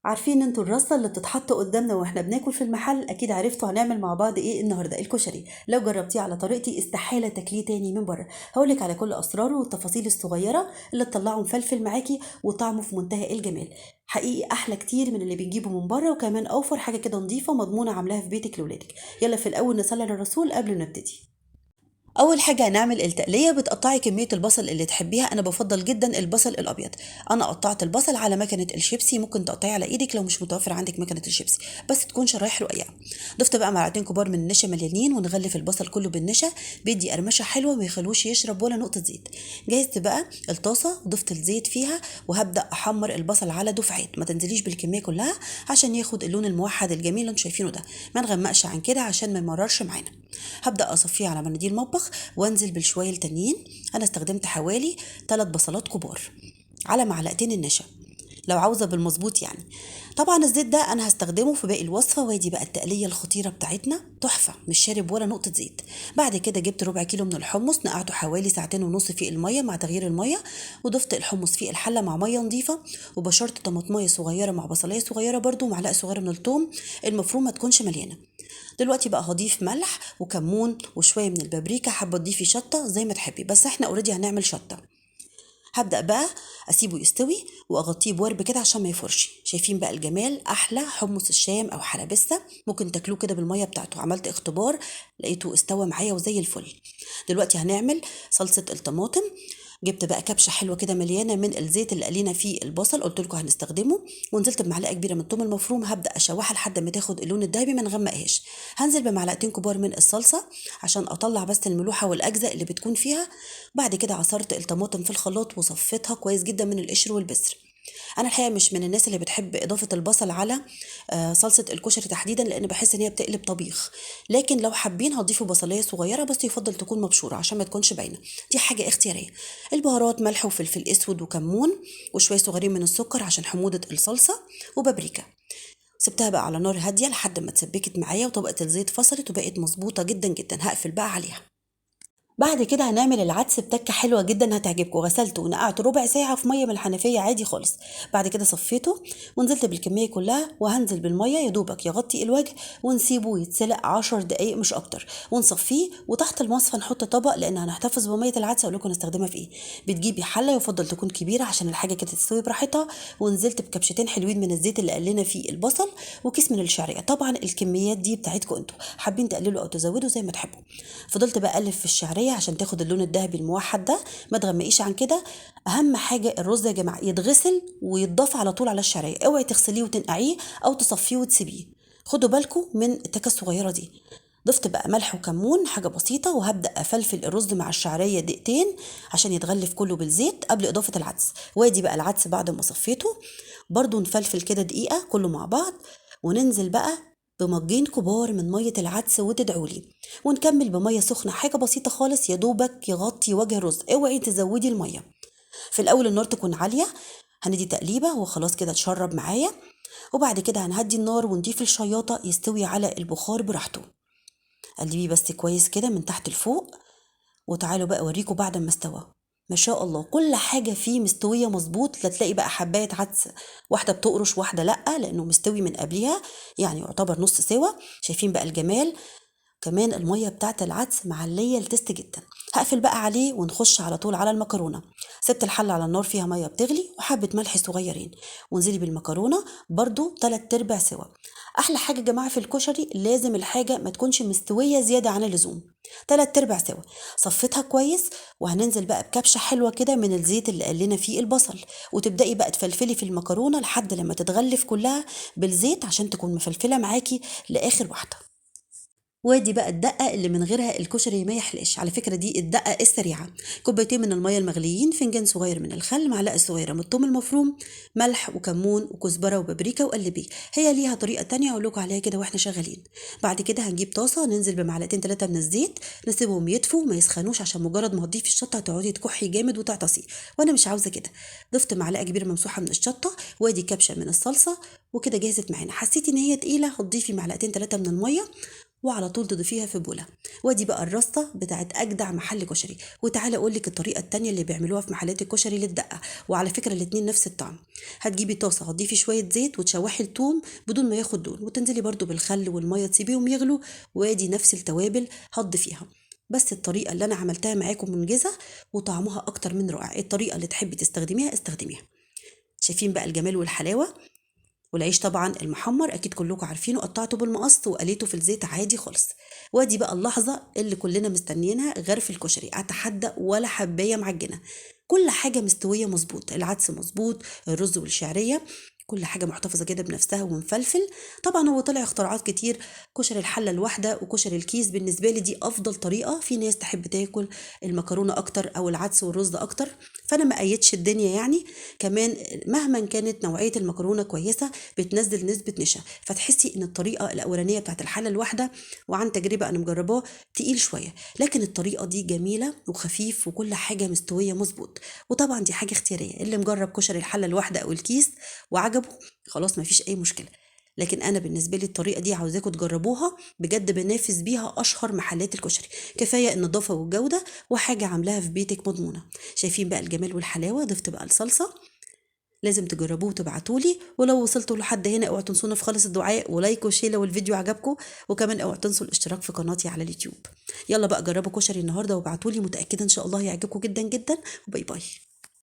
عارفين انتوا الرصة اللي بتتحط قدامنا واحنا بناكل في المحل؟ اكيد عرفتوا هنعمل مع بعض ايه النهارده. الكشري لو جربتيه على طريقتي استحالة تاكليه تاني من بره. هقولك على كل اسراره والتفاصيل الصغيرة اللي تطلعه مفلفل معاكي وطعمه في منتهى الجمال. حقيقي احلى كتير من اللي بنجيبه من بره، وكمان اوفر حاجة كده نظيفة مضمونة عاملاها في بيتك لولادك. يلا في الاول نصلي للرسول قبل ما نبتدي. اول حاجه هنعمل التقليه. بتقطعي كميه البصل اللي تحبيها، انا بفضل جدا البصل الابيض. انا قطعت البصل على مكنه الشيبسي، ممكن تقطعي على ايدك لو مش متوفر عندك مكنه الشيبسي، بس تكون شرايح رقيقه. ضفت بقى معلقتين كبار من النشا مليانين، ونغلف البصل كله بالنشا، بيدي قرمشه حلوه ما يخلوش يشرب ولا نقطه زيت. جهزت بقى الطاسه وضفت الزيت فيها، وهبدا احمر البصل على دفعات، ما تنزليش بالكميه كلها عشان ياخد اللون الموحد الجميل اللي انتوا شايفينه ده. ما نغمقش عن كده عشان ما يمررش معانا. هبدا اصفيه على مناديل مطبخ وانزل بالشويه التانيين. انا استخدمت حوالي 3 بصلات كبار على معلقتين النشا، لو عاوزه بالمظبوط يعني. طبعا الزيت ده انا هستخدمه في باقي الوصفه. وادي بقى التقليه الخطيره بتاعتنا، تحفه مش شارب ولا نقطه زيت. بعد كده جبت ربع كيلو من الحمص، نقعته حوالي ساعتين ونص في الميه مع تغيير الميه، وضفت الحمص في الحله مع ميه نظيفه، وبشرت طماطميه صغيره مع بصلايه صغيره برضو، ومعلقه صغيره من الثوم المفروم ما تكونش مليانه. دلوقتي بقى هضيف ملح وكمون وشويه من البابريكا، حابه تضيفي شطه زي ما تحبي، بس احنا اوريدي هنعمل شطه. هبدأ بقى أسيبه يستوي وأغطيه بورب كده عشان ما يفرش. شايفين بقى الجمال؟ أحلى حمص الشام أو حلبسة، ممكن تاكلوه كده بالمية بتاعته. عملت اختبار لقيته استوى معايا وزي الفل. دلوقتي هنعمل صلصة الطماطم. جبت بقى كبشه حلوه كده مليانه من الزيت اللي قلينا فيه البصل، قلت لكم هنستخدمه، ونزلت بمعلقه كبيره من الثوم المفروم. هبدا اشوحها لحد ما تاخد اللون الذهبي، ما نغمقهاش. هنزل بمعلقتين كبار من الصلصه عشان اطلع بس الملوحه والاجزاء اللي بتكون فيها. بعد كده عصرت الطماطم في الخلاط وصفيتها كويس جدا من القشر والبذر. انا الحقيقه مش من الناس اللي بتحب اضافه البصل على صلصه الكشري تحديدا، لان بحس ان هي بتقلب طبيخ. لكن لو حابين هتضيفوا بصليه صغيره، بس يفضل تكون مبشوره عشان ما تكونش باينه. دي حاجه اختياريه. البهارات ملح وفلفل اسود وكمون وشويه صغيرين من السكر عشان حموضه الصلصه، وبابريكا. سبتها بقى على نار هاديه لحد ما اتسبكت معايا وطبقه الزيت فصلت وبقت مظبوطه جدا جدا. هقفل بقى عليها. بعد كده هنعمل العدس بتكه حلوه جدا هتعجبكم. غسلته ونقعته ربع ساعه في ميه من الحنفيه عادي خالص. بعد كده صفيته ونزلت بالكميه كلها، وهنزل بالميه يا دوبك يغطي الوجه، ونسيبه يتسلق 10 دقايق مش اكتر، ونصفيه. وتحت المصفى نحط طبق، لان هنحتفظ بميه العدس. اقول لكم نستخدمها في ايه. بتجيبي حله يفضل تكون كبيره عشان الحاجه كده تستوي براحتها، ونزلت بكبشتين حلوين من الزيت اللي قلنا فيه البصل، وكيس من الشعريه. طبعا الكميات دي بتاعتكم انتوا، حابين تقللوا او تزودوا زي ما تحبوا. فضلت بقى اقلب في الشعريه عشان تاخد اللون الذهبي الموحد ده، ما تغمقيش عن كده. اهم حاجه الرز يا جماعه يتغسل ويتضاف على طول على الشعريه، اوعي تغسليه وتنقعيه او تصفيه وتسيبيه. خدوا بالكم من التكه الصغيره دي. ضفت بقى ملح وكمون حاجه بسيطه، وهبدا افلفل الرز مع الشعريه دقيقتين عشان يتغلف كله بالزيت قبل اضافه العدس. وادي بقى العدس بعد ما صفيته، برضو نفلفل كده دقيقه كله مع بعض، وننزل بقى بمجين كبار من ميه العدس وتدعولي. ونكمل بميه سخنه حاجه بسيطه خالص يا دوبك يغطي وجه الرز، اوعي تزودي الميه. في الاول النار تكون عاليه، هندي تقليبه وخلاص كده تشرب معايا. وبعد كده هنهدي النار ونضيف الشياطه يستوي على البخار براحته. قلبيه بس كويس كده من تحت لفوق. وتعالوا بقى اوريكم بعد ما استوى. ما شاء الله كل حاجة فيه مستوية مظبوط. لا تلاقي بقى حباية عدس واحدة بتقرش واحدة لأ، لأنه مستوي من قبلها، يعني يعتبر نص سوا. شايفين بقى الجمال؟ كمان المية بتاعت العدس معلية التست جدا. هقفل بقى عليه ونخش على طول على المكرونة. سبت الحلة على النار فيها مية بتغلي وحبة ملح صغيرين، وانزلي بالمكرونة برضو 3/4 سوا. أحلى حاجة يا جماعة في الكشري لازم الحاجة ما تكونش مستوية زيادة عن اللزوم. 3/4 سوا. صفيتها كويس، وهننزل بقى بكبشة حلوة كده من الزيت اللي قلنا فيه البصل، وتبدأي بقى تفلفلي في المكرونة لحد لما تتغلف كلها بالزيت عشان تكون مفلفلة معاكي لآخر واحدة. وادي بقى الدقة اللي من غيرها الكشري ما يحلاش. على فكرة دي الدقة السريعة. كوبايتين من المية المغليين، فنجان صغير من الخل، معلقة صغيرة من الثوم المفروم، ملح وكمون وكزبرة وبابريكا، وقلبيه. هي ليها طريقة تانية اقول لكم عليها كده واحنا شغالين. بعد كده هنجيب طاسة ننزل بمعلقتين 3 من الزيت، نسيبهم يدفوا ما يسخنوش عشان مجرد ما تضيفي الشطة هتقعدي تكحي جامد وتعطسي، وانا مش عاوزة كده. ضفت معلقة كبيرة ممسوحة من الشطة، وادي كبشة من الصلصة، وكده جهزت معانا. حسيتي ان هي تقيلة هتضيفي معلقتين 3 من المية، وعلى طول تضيفيها في بوله. وادي بقى الرصه بتاعت اجدع محل كشري. وتعالى اقول لك الطريقه التانية اللي بيعملوها في محلات الكشري للدقه، وعلى فكره الاتنين نفس الطعم. هتجيبي طاسه هتضيفي شويه زيت وتشوحي الثوم بدون ما ياخد لون، وتنزلي برضو بالخل والميه تسيبيهم يغلوا، وادي نفس التوابل هتضيفيها. بس الطريقه اللي انا عملتها معاكم منجزه وطعمها اكتر من رائع. الطريقه اللي تحبي تستخدميها استخدميها. شايفين بقى الجمال والحلاوه؟ والعيش طبعا المحمر اكيد كلكم عارفينه، قطعته بالمقص وقليته في الزيت عادي خالص. وادي بقى اللحظه اللي كلنا مستنيينها، غرف الكشري. اتحدى ولا حبايه معجنه، كل حاجه مستويه مظبوط، العدس مظبوط، الرز والشعريه، كل حاجه محتفظه كده بنفسها ومفلفل. طبعا هو طلع اختراعات كتير، كشري الحله الواحده وكشري الكيس. بالنسبه لي دي افضل طريقه. في ناس تحب تاكل المكرونه اكتر او العدس والرز اكتر، فانا ما ايدش الدنيا يعني. كمان مهما كانت نوعيه المكرونه كويسه بتنزل نسبه نشا، فتحسي ان الطريقه الاولانيه بتاعت الحله الواحده، وعن تجربه انا مجرباه، تقيل شويه. لكن الطريقه دي جميله وخفيف وكل حاجه مستويه مظبوط. وطبعا دي حاجه اختياريه، اللي مجرب كشري الحله الواحده او الكيس وعجبه خلاص مفيش اي مشكله. لكن انا بالنسبه لي الطريقه دي عاوزاكم تجربوها بجد، بنافس بيها اشهر محلات الكشري. كفايه النظافه والجوده، وحاجه عاملاها في بيتك مضمونه. شايفين بقى الجمال والحلاوه؟ ضفت بقى الصلصه. لازم تجربوه وتبعتولي. ولو وصلتوا لحد هنا اوعوا تنسونا في خالص الدعاء ولايك وشير لو الفيديو عجبكم، وكمان اوعوا تنسوا الاشتراك في قناتي على اليوتيوب. يلا بقى جربوا كشري النهارده وابعتولي، متاكده ان شاء الله هيعجبكم جدا جدا. وباي باي.